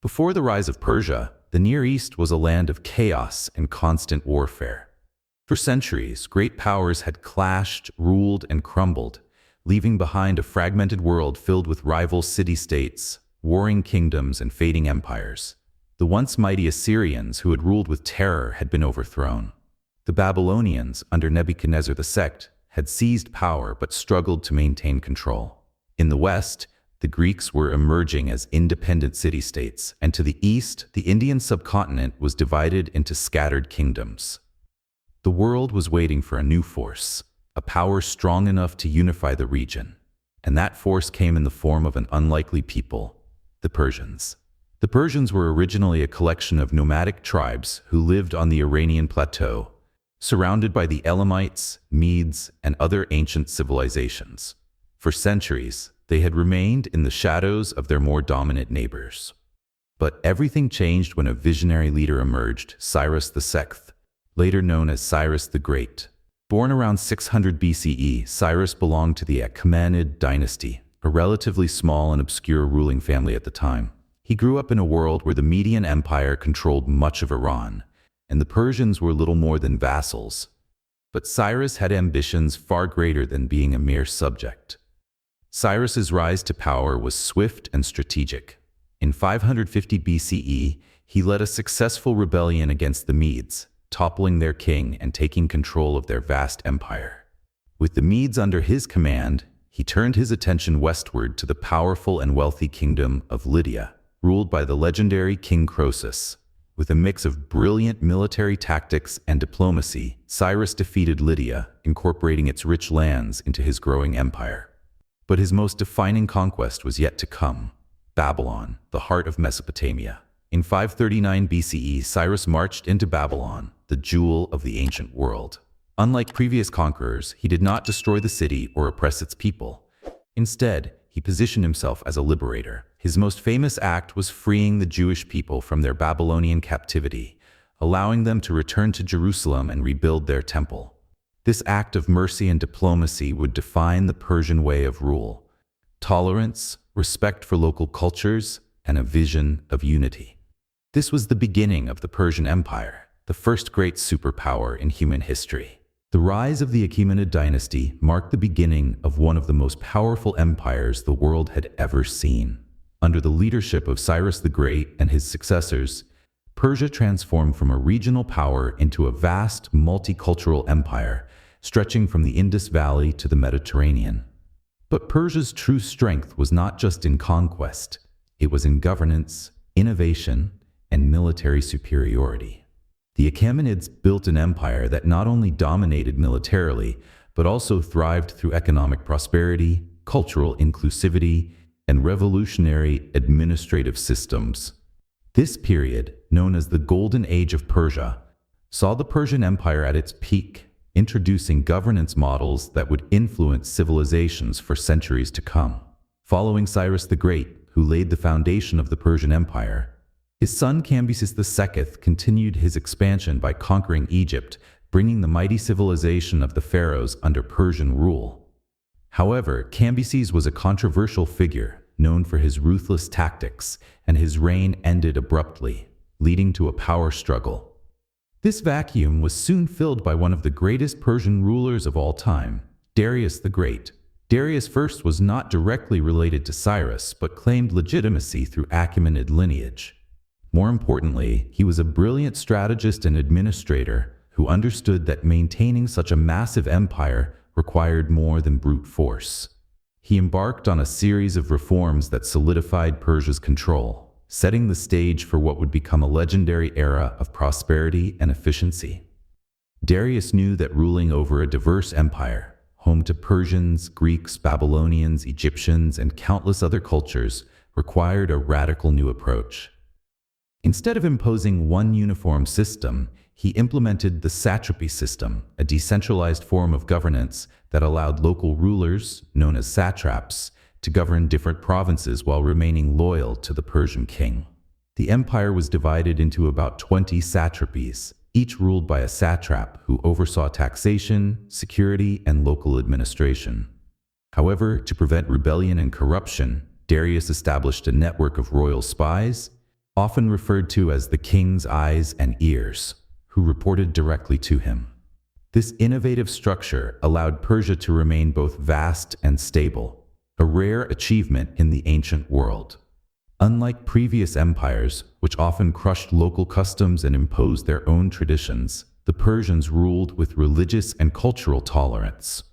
Before the rise of Persia, the Near East was a land of chaos and constant warfare. For centuries, great powers had clashed, ruled, and crumbled, leaving behind a fragmented world filled with rival city-states, warring kingdoms, and fading empires. The once mighty Assyrians, who had ruled with terror, had been overthrown. The Babylonians, under Nebuchadnezzar II, had seized power but struggled to maintain control. In the West, the Greeks were emerging as independent city-states, and to the east, the Indian subcontinent was divided into scattered kingdoms. The world was waiting for a new force, a power strong enough to unify the region. And that force came in the form of an unlikely people, the Persians. The Persians were originally a collection of nomadic tribes who lived on the Iranian plateau, surrounded by the Elamites, Medes, and other ancient civilizations. For centuries, they had remained in the shadows of their more dominant neighbors. But everything changed when a visionary leader emerged, Cyrus II, later known as Cyrus the Great. Born around 600 BCE, Cyrus belonged to the Achaemenid dynasty, a relatively small and obscure ruling family at the time. He grew up in a world where the Median Empire controlled much of Iran, and the Persians were little more than vassals. But Cyrus had ambitions far greater than being a mere subject. Cyrus's rise to power was swift and strategic. In 550 BCE, he led a successful rebellion against the Medes, toppling their king and taking control of their vast empire. With the Medes under his command, he turned his attention westward to the powerful and wealthy kingdom of Lydia, ruled by the legendary King Croesus. With a mix of brilliant military tactics and diplomacy, Cyrus defeated Lydia, incorporating its rich lands into his growing empire. But his most defining conquest was yet to come: Babylon, the heart of Mesopotamia. In 539 BCE, Cyrus marched into Babylon, the jewel of the ancient world. Unlike previous conquerors, he did not destroy the city or oppress its people. Instead, he positioned himself as a liberator. His most famous act was freeing the Jewish people from their Babylonian captivity, allowing them to return to Jerusalem and rebuild their temple. This act of mercy and diplomacy would define the Persian way of rule: tolerance, respect for local cultures, and a vision of unity. This was the beginning of the Persian Empire, the first great superpower in human history. The rise of the Achaemenid dynasty marked the beginning of one of the most powerful empires the world had ever seen. Under the leadership of Cyrus the Great and his successors, Persia transformed from a regional power into a vast, multicultural empire, stretching from the Indus Valley to the Mediterranean. But Persia's true strength was not just in conquest. It was in innovation, and military superiority. The Achaemenids built an empire that not only dominated militarily, but also thrived through economic prosperity, cultural inclusivity, and revolutionary administrative systems. This period, known as the Golden Age of Persia, saw the Persian Empire at its peak, introducing governance models that would influence civilizations for centuries to come. Following Cyrus the Great, who laid the foundation of the Persian Empire, his son Cambyses II continued his expansion by conquering Egypt, bringing the mighty civilization of the pharaohs under Persian rule. However, Cambyses was a controversial figure, known for his ruthless tactics, and his reign ended abruptly, leading to a power struggle. This vacuum was soon filled by one of the greatest Persian rulers of all time, Darius the Great. Darius I was not directly related to Cyrus, but claimed legitimacy through Achaemenid lineage. More importantly, he was a brilliant strategist and administrator who understood that maintaining such a massive empire required more than brute force. He embarked on a series of reforms that solidified Persia's control, setting the stage for what would become a legendary era of prosperity and efficiency. Darius knew that ruling over a diverse empire, home to Persians, Greeks, Babylonians, Egyptians, and countless other cultures, required a radical new approach. Instead of imposing one uniform system, he implemented the satrapy system, a decentralized form of governance that allowed local rulers, known as satraps, to govern different provinces while remaining loyal to the Persian king. The empire was divided into about 20 satrapies, each ruled by a satrap who oversaw taxation, security, and local administration. However, to prevent rebellion and corruption, Darius established a network of royal spies, often referred to as the king's eyes and ears, who reported directly to him. This innovative structure allowed Persia to remain both vast and stable, a rare achievement in the ancient world. Unlike previous empires, which often crushed local customs and imposed their own traditions, the Persians ruled with religious and cultural tolerance.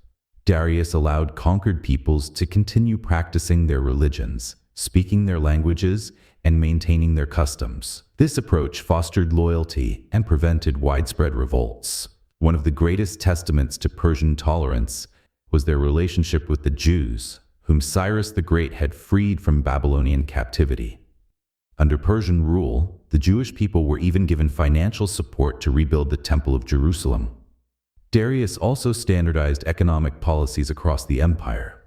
Darius allowed conquered peoples to continue practicing their religions, speaking their languages, and maintaining their customs. This approach fostered loyalty and prevented widespread revolts. One of the greatest testaments to Persian tolerance was their relationship with the Jews, whom Cyrus the Great had freed from Babylonian captivity. Under Persian rule, the Jewish people were even given financial support to rebuild the Temple of Jerusalem. Darius also standardized economic policies across the empire.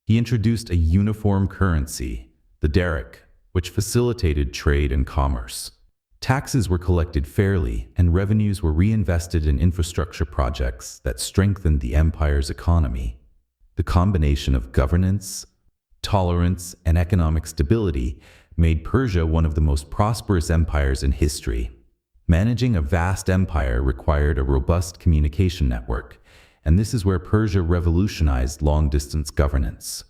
He introduced a uniform currency, the daric, which facilitated trade and commerce. Taxes were collected fairly, and revenues were reinvested in infrastructure projects that strengthened the empire's economy. The combination of governance, tolerance, and economic stability made Persia one of the most prosperous empires in history. Managing a vast empire required a robust communication network, and this is where Persia revolutionized long-distance governance.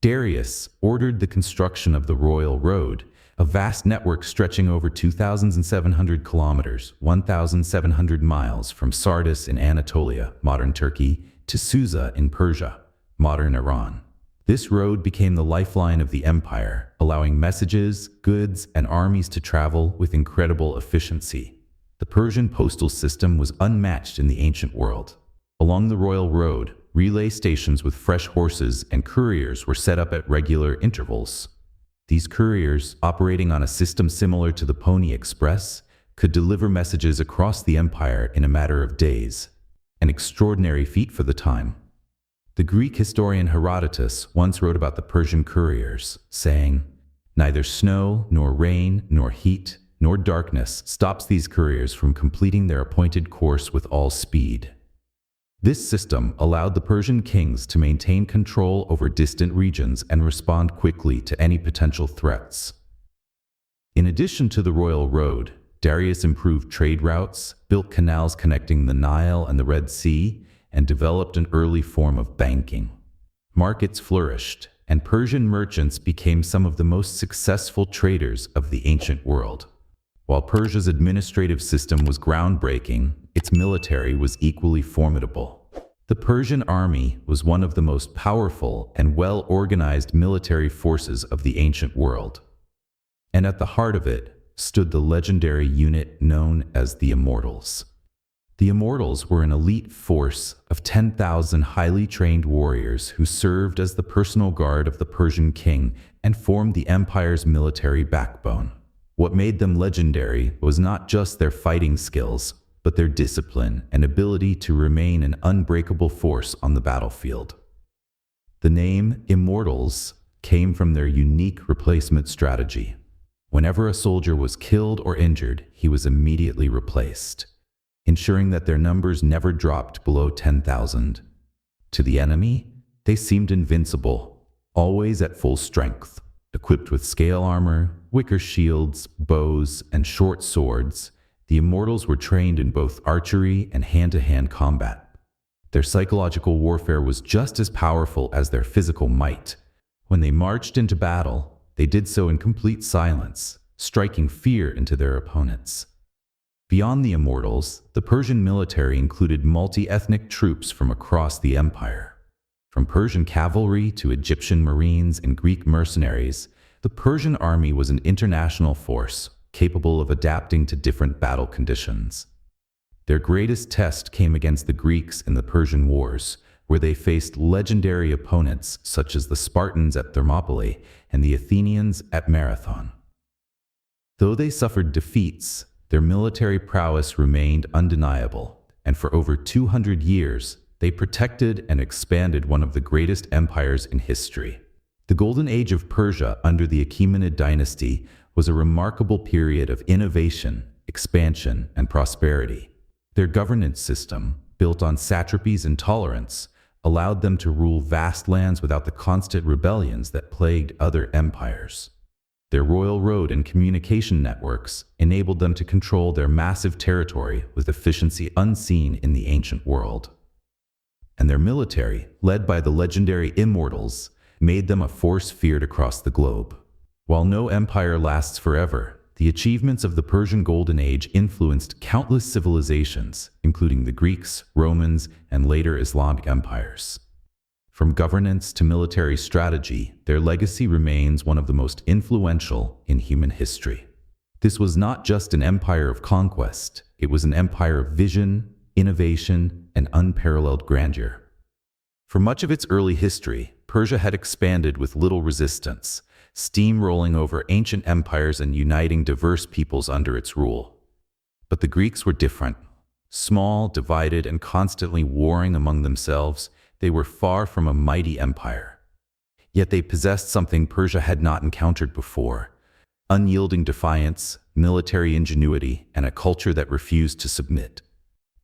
Darius ordered the construction of the Royal Road, a vast network stretching over 2,700 kilometers, 1,700 miles from Sardis in Anatolia, modern Turkey, to Susa in Persia, modern Iran. This road became the lifeline of the empire, allowing messages, goods, and armies to travel with incredible efficiency. The Persian postal system was unmatched in the ancient world. Along the Royal Road, relay stations with fresh horses and couriers were set up at regular intervals. These couriers, operating on a system similar to the Pony Express, could deliver messages across the empire in a matter of days, an extraordinary feat for the time. The Greek historian Herodotus once wrote about the Persian couriers, saying, "Neither snow, nor rain, nor heat, nor darkness stops these couriers from completing their appointed course with all speed." This system allowed the Persian kings to maintain control over distant regions and respond quickly to any potential threats. In addition to the Royal Road, Darius improved trade routes, built canals connecting the Nile and the Red Sea, and developed an early form of banking. Markets flourished, and Persian merchants became some of the most successful traders of the ancient world. While Persia's administrative system was groundbreaking, its military was equally formidable. The Persian army was one of the most powerful and well-organized military forces of the ancient world. And at the heart of it stood the legendary unit known as the Immortals. The Immortals were an elite force of 10,000 highly trained warriors who served as the personal guard of the Persian king and formed the empire's military backbone. What made them legendary was not just their fighting skills, but their discipline and ability to remain an unbreakable force on the battlefield. The name Immortals came from their unique replacement strategy. Whenever a soldier was killed or injured, he was immediately replaced, ensuring that their numbers never dropped below 10,000. To the enemy, they seemed invincible, always at full strength. Equipped with scale armor, wicker shields, bows, and short swords, the Immortals were trained in both archery and hand-to-hand combat. Their psychological warfare was just as powerful as their physical might. When they marched into battle, they did so in complete silence, striking fear into their opponents. Beyond the Immortals, the Persian military included multi-ethnic troops from across the empire. From Persian cavalry to Egyptian marines and Greek mercenaries, the Persian army was an international force, capable of adapting to different battle conditions. Their greatest test came against the Greeks in the Persian Wars, where they faced legendary opponents such as the Spartans at Thermopylae and the Athenians at Marathon. Though they suffered defeats, their military prowess remained undeniable, and for over 200 years, they protected and expanded one of the greatest empires in history. The Golden Age of Persia under the Achaemenid dynasty was a remarkable period of innovation, expansion, and prosperity. Their governance system, built on satrapies and tolerance, allowed them to rule vast lands without the constant rebellions that plagued other empires. Their royal road and communication networks enabled them to control their massive territory with efficiency unseen in the ancient world. And their military, led by the legendary immortals, made them a force feared across the globe. While no empire lasts forever, the achievements of the Persian Golden Age influenced countless civilizations, including the Greeks, Romans, and later Islamic empires. From governance to military strategy, their legacy remains one of the most influential in human history. This was not just an empire of conquest, it was an empire of vision, innovation, and unparalleled grandeur. For much of its early history, Persia had expanded with little resistance, steamrolling over ancient empires and uniting diverse peoples under its rule. But the Greeks were different. Small, divided, and constantly warring among themselves, they were far from a mighty empire. Yet they possessed something Persia had not encountered before: unyielding defiance, military ingenuity, and a culture that refused to submit.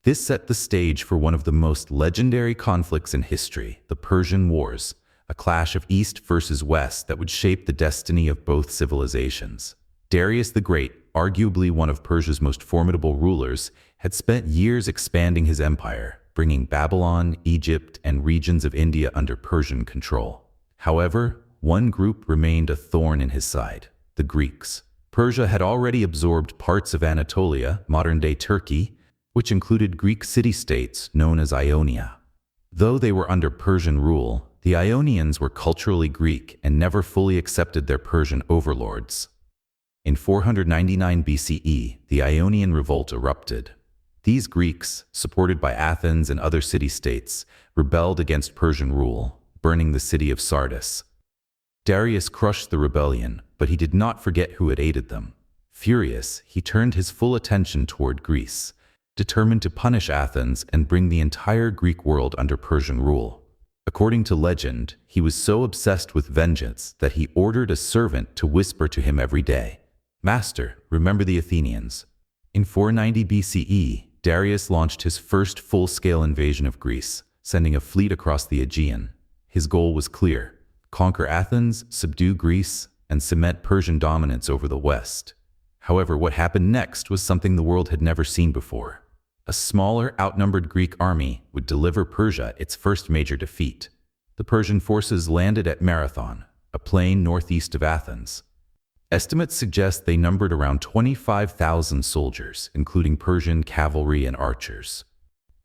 This set the stage for one of the most legendary conflicts in history, the Persian Wars, a clash of East versus West that would shape the destiny of both civilizations. Darius the Great, arguably one of Persia's most formidable rulers, had spent years expanding his empire, bringing Babylon, Egypt, and regions of India under Persian control. However, one group remained a thorn in his side: the Greeks. Persia had already absorbed parts of Anatolia, modern-day Turkey, which included Greek city-states known as Ionia. Though they were under Persian rule, the Ionians were culturally Greek and never fully accepted their Persian overlords. In 499 BCE, the Ionian revolt erupted. These Greeks, supported by Athens and other city-states, rebelled against Persian rule, burning the city of Sardis. Darius crushed the rebellion, but he did not forget who had aided them. Furious, he turned his full attention toward Greece, determined to punish Athens and bring the entire Greek world under Persian rule. According to legend, he was so obsessed with vengeance that he ordered a servant to whisper to him every day, "Master, remember the Athenians." In 490 BCE, Darius launched his first full-scale invasion of Greece, sending a fleet across the Aegean. His goal was clear: conquer Athens, subdue Greece, and cement Persian dominance over the West. However, what happened next was something the world had never seen before. A smaller, outnumbered Greek army would deliver Persia its first major defeat. The Persian forces landed at Marathon, a plain northeast of Athens. Estimates suggest they numbered around 25,000 soldiers, including Persian cavalry and archers.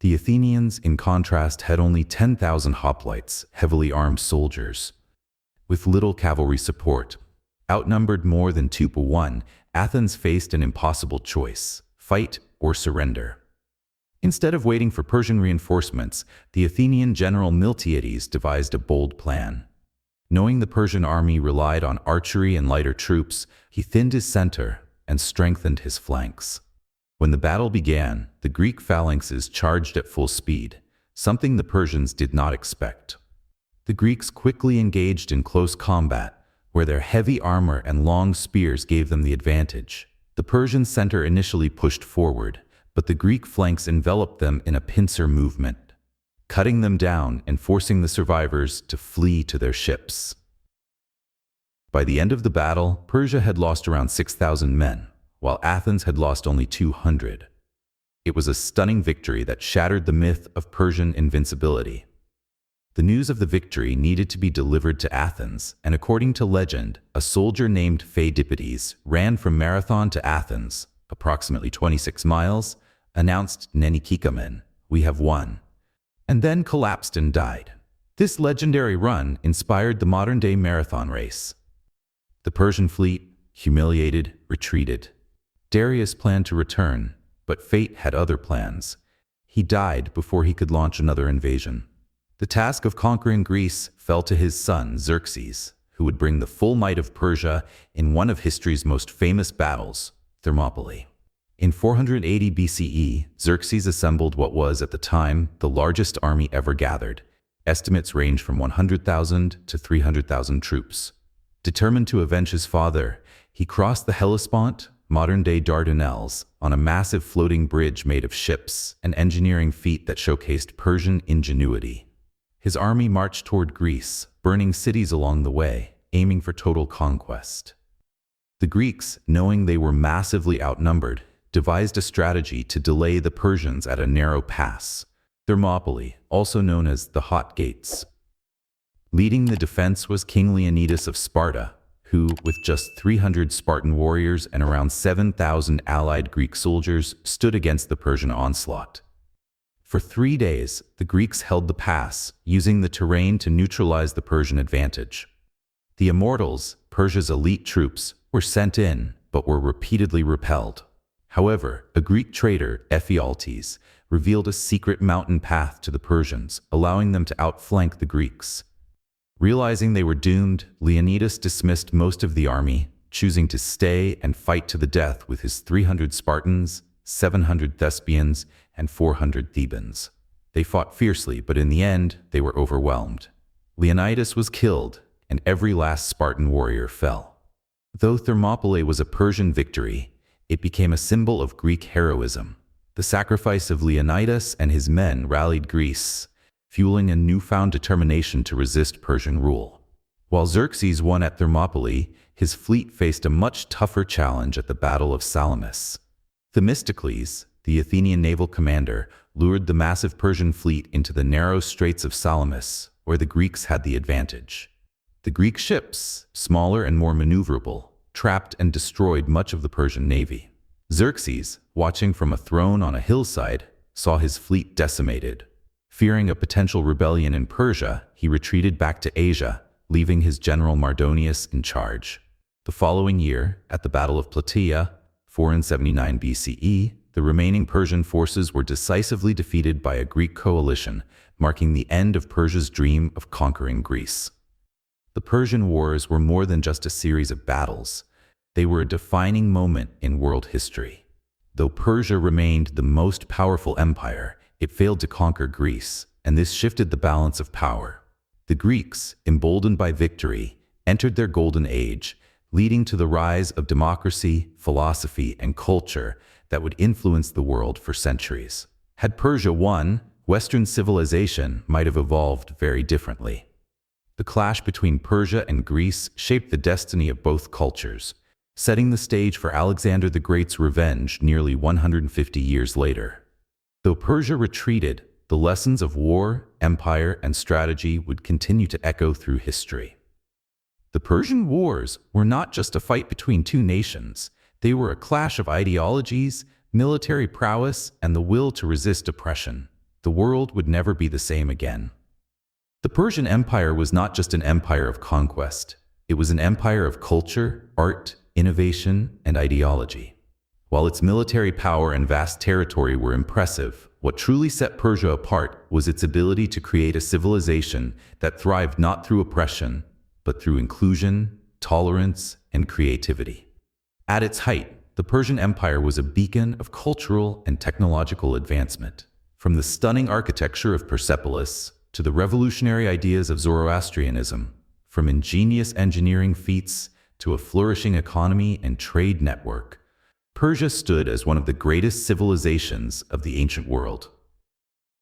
The Athenians, in contrast, had only 10,000 hoplites, heavily armed soldiers. With little cavalry support, outnumbered more than 2-1, Athens faced an impossible choice: fight or surrender. Instead of waiting for Persian reinforcements, the Athenian general Miltiades devised a bold plan. Knowing the Persian army relied on archery and lighter troops, he thinned his center and strengthened his flanks. When the battle began, the Greek phalanxes charged at full speed, something the Persians did not expect. The Greeks quickly engaged in close combat, where their heavy armor and long spears gave them the advantage. The Persian center initially pushed forward, but the Greek flanks enveloped them in a pincer movement, cutting them down and forcing the survivors to flee to their ships. By the end of the battle, Persia had lost around 6,000 men, while Athens had lost only 200. It was a stunning victory that shattered the myth of Persian invincibility. The news of the victory needed to be delivered to Athens, and according to legend, a soldier named Pheidippides ran from Marathon to Athens, approximately 26 miles, announced "Neni kikamen, we have won," and then collapsed and died. This legendary run inspired the modern-day marathon race. The Persian fleet, humiliated, retreated. Darius planned to return, but fate had other plans. He died before he could launch another invasion. The task of conquering Greece fell to his son, Xerxes, who would bring the full might of Persia in one of history's most famous battles, Thermopylae. In 480 BCE, Xerxes assembled what was, at the time, the largest army ever gathered. Estimates range from 100,000 to 300,000 troops. Determined to avenge his father, he crossed the Hellespont, modern-day Dardanelles, on a massive floating bridge made of ships, an engineering feat that showcased Persian ingenuity. His army marched toward Greece, burning cities along the way, aiming for total conquest. The Greeks, knowing they were massively outnumbered, devised a strategy to delay the Persians at a narrow pass, Thermopylae, also known as the Hot Gates. Leading the defense was King Leonidas of Sparta, who, with just 300 Spartan warriors and around 7,000 allied Greek soldiers, stood against the Persian onslaught. For 3 days, the Greeks held the pass, using the terrain to neutralize the Persian advantage. The Immortals, Persia's elite troops, were sent in, but were repeatedly repelled. However, a Greek trader, Ephialtes, revealed a secret mountain path to the Persians, allowing them to outflank the Greeks. Realizing they were doomed, Leonidas dismissed most of the army, choosing to stay and fight to the death with his 300 Spartans, 700 Thespians, and 400 Thebans. They fought fiercely, but in the end, they were overwhelmed. Leonidas was killed, and every last Spartan warrior fell. Though Thermopylae was a Persian victory, it became a symbol of Greek heroism. The sacrifice of Leonidas and his men rallied Greece, fueling a newfound determination to resist Persian rule. While Xerxes won at Thermopylae, his fleet faced a much tougher challenge at the Battle of Salamis. Themistocles, the Athenian naval commander, lured the massive Persian fleet into the narrow straits of Salamis, where the Greeks had the advantage. The Greek ships, smaller and more maneuverable, trapped and destroyed much of the Persian navy. Xerxes, watching from a throne on a hillside, saw his fleet decimated. Fearing a potential rebellion in Persia, he retreated back to Asia, leaving his general Mardonius in charge. The following year, at the Battle of Plataea, 479 BCE, the remaining Persian forces were decisively defeated by a Greek coalition, marking the end of Persia's dream of conquering Greece. The Persian Wars were more than just a series of battles. They were a defining moment in world history. Though Persia remained the most powerful empire, it failed to conquer Greece, and this shifted the balance of power. The Greeks, emboldened by victory, entered their golden age, leading to the rise of democracy, philosophy, and culture that would influence the world for centuries. Had Persia won, Western civilization might have evolved very differently. The clash between Persia and Greece shaped the destiny of both cultures, setting the stage for Alexander the Great's revenge nearly 150 years later. Though Persia retreated, the lessons of war, empire, and strategy would continue to echo through history. The Persian Wars were not just a fight between two nations. They were a clash of ideologies, military prowess, and the will to resist oppression. The world would never be the same again. The Persian Empire was not just an empire of conquest. It was an empire of culture, art, innovation, and ideology. While its military power and vast territory were impressive, what truly set Persia apart was its ability to create a civilization that thrived not through oppression, but through inclusion, tolerance, and creativity. At its height, the Persian Empire was a beacon of cultural and technological advancement. From the stunning architecture of Persepolis to the revolutionary ideas of Zoroastrianism, from ingenious engineering feats to a flourishing economy and trade network, Persia stood as one of the greatest civilizations of the ancient world.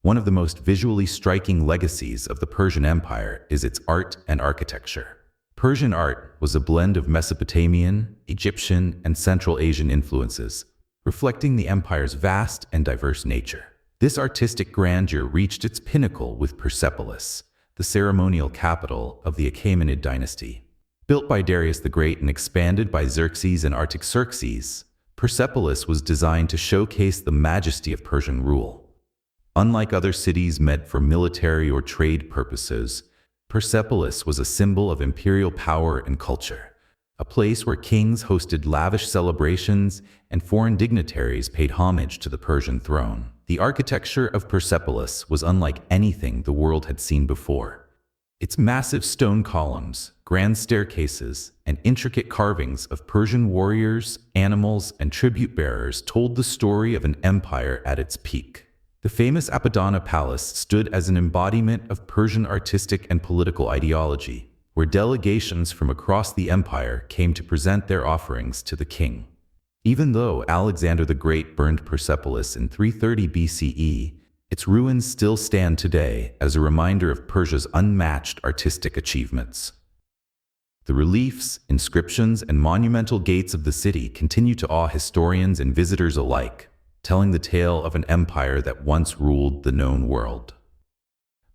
One of the most visually striking legacies of the Persian Empire is its art and architecture. Persian art was a blend of Mesopotamian, Egyptian, and Central Asian influences, reflecting the empire's vast and diverse nature. This artistic grandeur reached its pinnacle with Persepolis, the ceremonial capital of the Achaemenid dynasty. Built by Darius the Great and expanded by Xerxes and Artaxerxes, Persepolis was designed to showcase the majesty of Persian rule. Unlike other cities meant for military or trade purposes, Persepolis was a symbol of imperial power and culture, a place where kings hosted lavish celebrations and foreign dignitaries paid homage to the Persian throne. The architecture of Persepolis was unlike anything the world had seen before. Its massive stone columns, grand staircases, and intricate carvings of Persian warriors, animals, and tribute bearers told the story of an empire at its peak. The famous Apadana Palace stood as an embodiment of Persian artistic and political ideology, where delegations from across the empire came to present their offerings to the king. Even though Alexander the Great burned Persepolis in 330 BCE, its ruins still stand today as a reminder of Persia's unmatched artistic achievements. The reliefs, inscriptions, and monumental gates of the city continue to awe historians and visitors alike, telling the tale of an empire that once ruled the known world.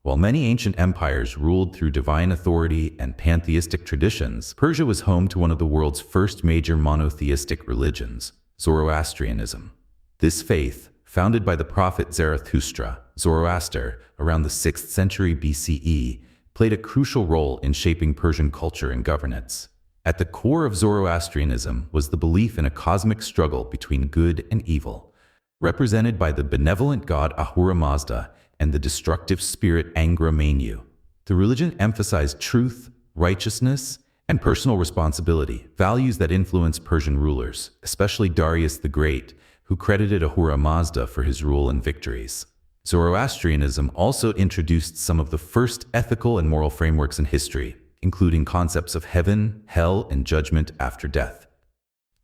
While many ancient empires ruled through divine authority and pantheistic traditions, Persia was home to one of the world's first major monotheistic religions, Zoroastrianism. This faith, founded by the prophet Zarathustra, Zoroaster, around the 6th century BCE, played a crucial role in shaping Persian culture and governance. At the core of Zoroastrianism was the belief in a cosmic struggle between good and evil, represented by the benevolent god Ahura Mazda and the destructive spirit Angra Mainyu. The religion emphasized truth, righteousness, and personal responsibility, values that influenced Persian rulers, especially Darius the Great, who credited Ahura Mazda for his rule and victories. Zoroastrianism also introduced some of the first ethical and moral frameworks in history, including concepts of heaven, hell, and judgment after death,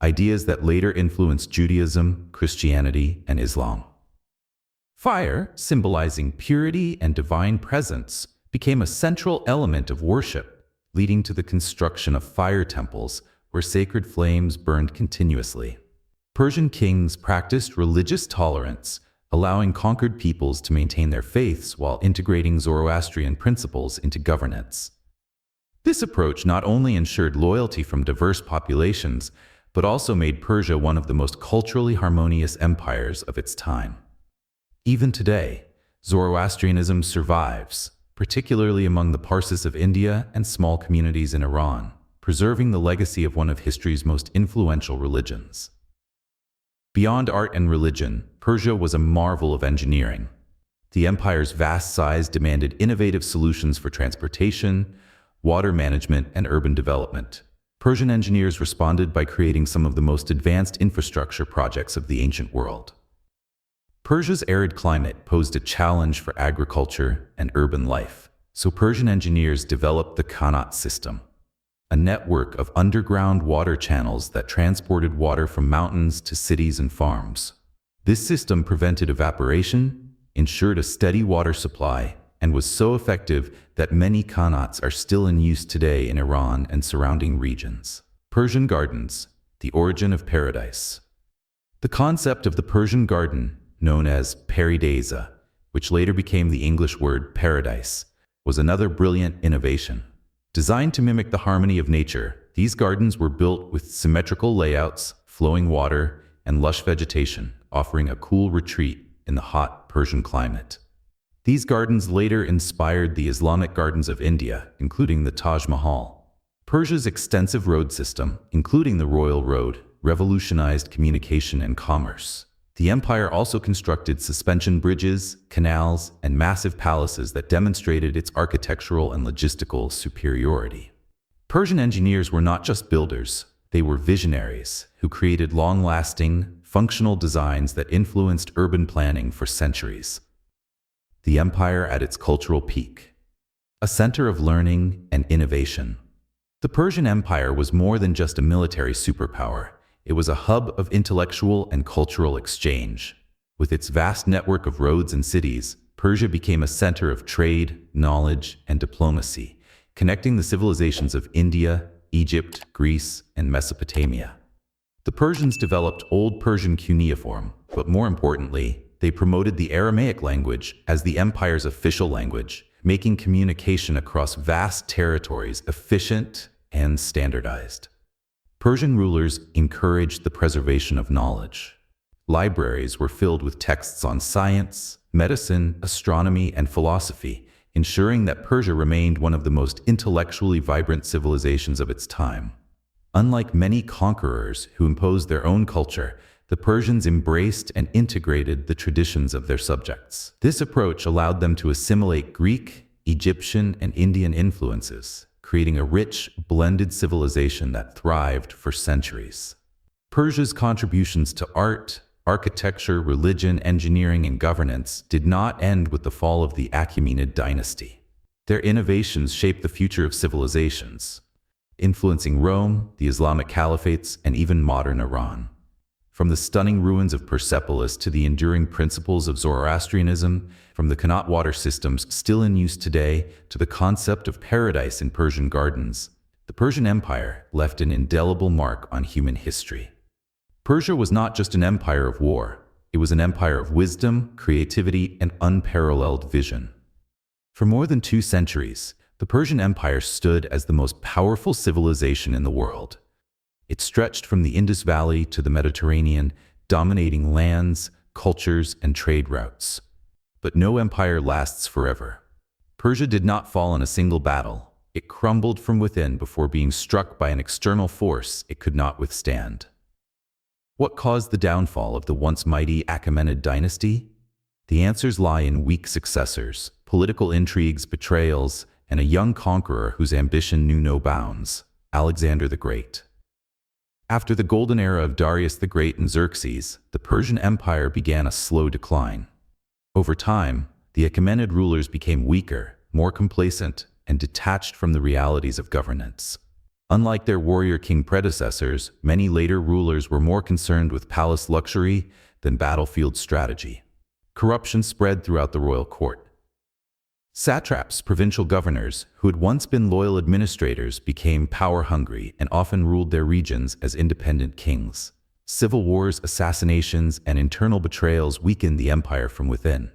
ideas that later influenced Judaism, Christianity, and Islam. Fire, symbolizing purity and divine presence, became a central element of worship, leading to the construction of fire temples where sacred flames burned continuously. Persian kings practiced religious tolerance, allowing conquered peoples to maintain their faiths while integrating Zoroastrian principles into governance. This approach not only ensured loyalty from diverse populations, but also made Persia one of the most culturally harmonious empires of its time. Even today, Zoroastrianism survives, particularly among the Parsis of India and small communities in Iran, preserving the legacy of one of history's most influential religions. Beyond art and religion, Persia was a marvel of engineering. The empire's vast size demanded innovative solutions for transportation, water management, and urban development. Persian engineers responded by creating some of the most advanced infrastructure projects of the ancient world. Persia's arid climate posed a challenge for agriculture and urban life, so Persian engineers developed the Qanat system, a network of underground water channels that transported water from mountains to cities and farms. This system prevented evaporation, ensured a steady water supply, and was so effective that many Qanats are still in use today in Iran and surrounding regions. Persian gardens, the origin of paradise. The concept of the Persian garden, known as paradisa, which later became the English word paradise, was another brilliant innovation. Designed to mimic the harmony of nature, these gardens were built with symmetrical layouts, flowing water, and lush vegetation, offering a cool retreat in the hot Persian climate. These gardens later inspired the Islamic gardens of India, including the Taj Mahal. Persia's extensive road system, including the Royal Road, revolutionized communication and commerce. The empire also constructed suspension bridges, canals, and massive palaces that demonstrated its architectural and logistical superiority. Persian engineers were not just builders, they were visionaries who created long-lasting, functional designs that influenced urban planning for centuries. The empire at its cultural peak, a center of learning and innovation. The Persian Empire was more than just a military superpower. It was a hub of intellectual and cultural exchange. With its vast network of roads and cities, Persia became a center of trade, knowledge, and diplomacy, connecting the civilizations of India, Egypt, Greece, and Mesopotamia. The Persians developed Old Persian cuneiform, but more importantly, they promoted the Aramaic language as the empire's official language, making communication across vast territories efficient and standardized. Persian rulers encouraged the preservation of knowledge. Libraries were filled with texts on science, medicine, astronomy, and philosophy, ensuring that Persia remained one of the most intellectually vibrant civilizations of its time. Unlike many conquerors who imposed their own culture, the Persians embraced and integrated the traditions of their subjects. This approach allowed them to assimilate Greek, Egyptian, and Indian influences, creating a rich, blended civilization that thrived for centuries. Persia's contributions to art, architecture, religion, engineering, and governance did not end with the fall of the Achaemenid dynasty. Their innovations shaped the future of civilizations, influencing Rome, the Islamic caliphates, and even modern Iran. From the stunning ruins of Persepolis to the enduring principles of Zoroastrianism, from the Qanat water systems still in use today to the concept of paradise in Persian gardens, The Persian Empire left an indelible mark on human history. Persia was not just an empire of war, it was an empire of wisdom, creativity, and unparalleled vision. For more than 2 centuries, the Persian Empire stood as the most powerful civilization in the world. It stretched from the Indus Valley to the Mediterranean, dominating lands, cultures, and trade routes. But no empire lasts forever. Persia did not fall in a single battle. It crumbled from within before being struck by an external force it could not withstand. What caused the downfall of the once mighty Achaemenid dynasty? The answers lie in weak successors, political intrigues, betrayals, and a young conqueror whose ambition knew no bounds, Alexander the Great. After the golden era of Darius the Great and Xerxes, the Persian Empire began a slow decline. Over time, the Achaemenid rulers became weaker, more complacent, and detached from the realities of governance. Unlike their warrior king predecessors, many later rulers were more concerned with palace luxury than battlefield strategy. Corruption spread throughout the royal court. Satraps, provincial governors, who had once been loyal administrators, became power-hungry and often ruled their regions as independent kings. Civil wars, assassinations, and internal betrayals weakened the empire from within.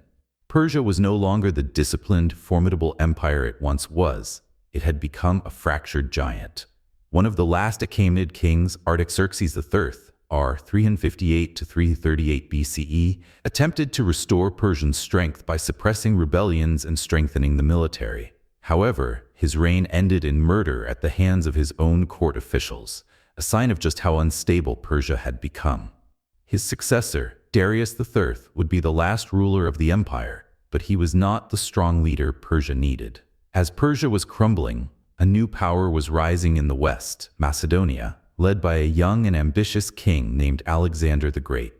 Persia was no longer the disciplined, formidable empire it once was. It had become a fractured giant. One of the last Achaemenid kings, Artaxerxes III, r. 358 to 338 BCE, attempted to restore Persian strength by suppressing rebellions and strengthening the military. However, his reign ended in murder at the hands of his own court officials, a sign of just how unstable Persia had become. His successor, Darius III, would be the last ruler of the empire, but he was not the strong leader Persia needed. As Persia was crumbling, a new power was rising in the west, Macedonia, led by a young and ambitious king named Alexander the Great.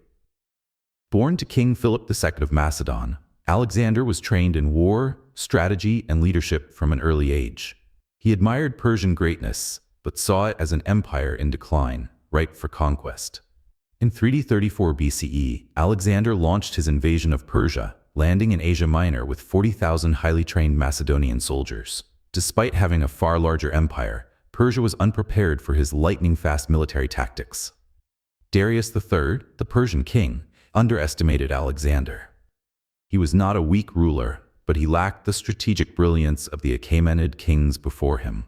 Born to King Philip II of Macedon, Alexander was trained in war, strategy, and leadership from an early age. He admired Persian greatness, but saw it as an empire in decline, ripe for conquest. In 334 BCE, Alexander launched his invasion of Persia, landing in Asia Minor with 40,000 highly trained Macedonian soldiers. Despite having a far larger empire, Persia was unprepared for his lightning-fast military tactics. Darius III, the Persian king, underestimated Alexander. He was not a weak ruler, but he lacked the strategic brilliance of the Achaemenid kings before him.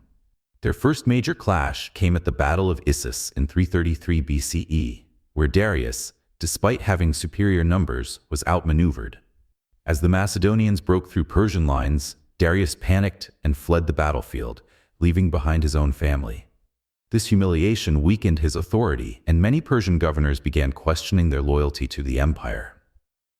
Their first major clash came at the Battle of Issus in 333 BCE, where Darius, despite having superior numbers, was outmaneuvered. As the Macedonians broke through Persian lines, Darius panicked and fled the battlefield, leaving behind his own family. This humiliation weakened his authority, and many Persian governors began questioning their loyalty to the empire.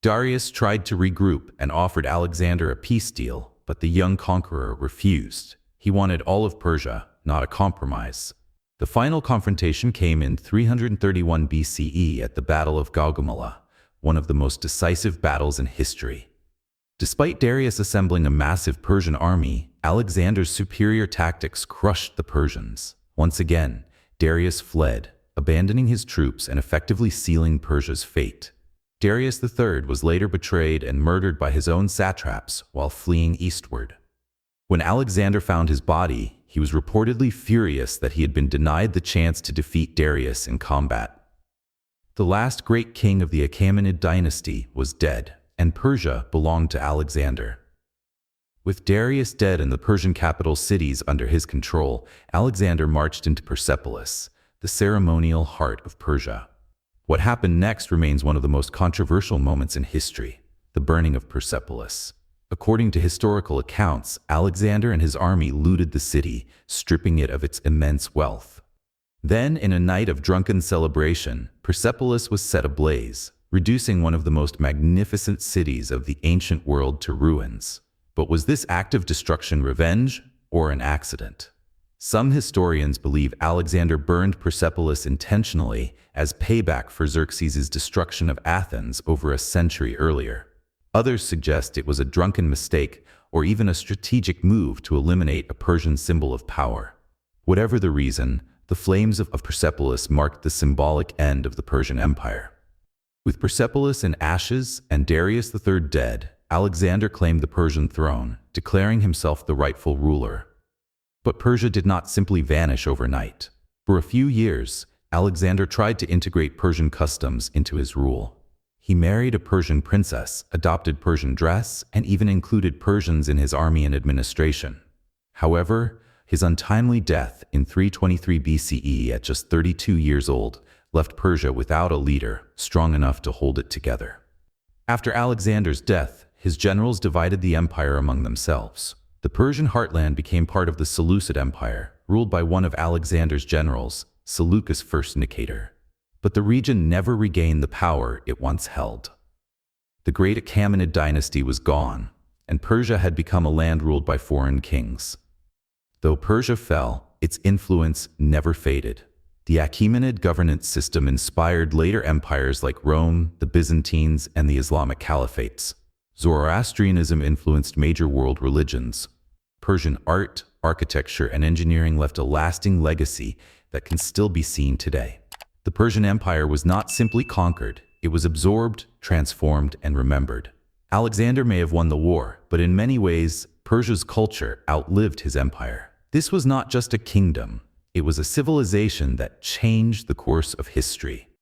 Darius tried to regroup and offered Alexander a peace deal, but the young conqueror refused. He wanted all of Persia, not a compromise. The final confrontation came in 331 BCE at the Battle of Gaugamela, one of the most decisive battles in history. Despite Darius assembling a massive Persian army, Alexander's superior tactics crushed the Persians. Once again, Darius fled, abandoning his troops and effectively sealing Persia's fate. Darius III was later betrayed and murdered by his own satraps while fleeing eastward. When Alexander found his body, he was reportedly furious that he had been denied the chance to defeat Darius in combat. The last great king of the Achaemenid dynasty was dead, and Persia belonged to Alexander. With Darius dead and the Persian capital cities under his control, Alexander marched into Persepolis, the ceremonial heart of Persia. What happened next remains one of the most controversial moments in history, the burning of Persepolis. According to historical accounts, Alexander and his army looted the city, stripping it of its immense wealth. Then, in a night of drunken celebration, Persepolis was set ablaze, reducing one of the most magnificent cities of the ancient world to ruins. But was this act of destruction revenge or an accident? Some historians believe Alexander burned Persepolis intentionally as payback for Xerxes' destruction of Athens over a century earlier. Others suggest it was a drunken mistake or even a strategic move to eliminate a Persian symbol of power. Whatever the reason, the flames of Persepolis marked the symbolic end of the Persian Empire. With Persepolis in ashes and Darius III dead, Alexander claimed the Persian throne, declaring himself the rightful ruler. But Persia did not simply vanish overnight. For a few years, Alexander tried to integrate Persian customs into his rule. He married a Persian princess, adopted Persian dress, and even included Persians in his army and administration. However, his untimely death in 323 BCE at just 32 years old left Persia without a leader strong enough to hold it together. After Alexander's death, his generals divided the empire among themselves. The Persian heartland became part of the Seleucid Empire, ruled by one of Alexander's generals, Seleucus I Nicator. But the region never regained the power it once held. The great Achaemenid dynasty was gone, and Persia had become a land ruled by foreign kings. Though Persia fell, its influence never faded. The Achaemenid governance system inspired later empires like Rome, the Byzantines, and the Islamic caliphates. Zoroastrianism influenced major world religions. Persian art, architecture, and engineering left a lasting legacy that can still be seen today. The Persian Empire was not simply conquered, it was absorbed, transformed, and remembered. Alexander may have won the war, but in many ways, Persia's culture outlived his empire. This was not just a kingdom, it was a civilization that changed the course of history.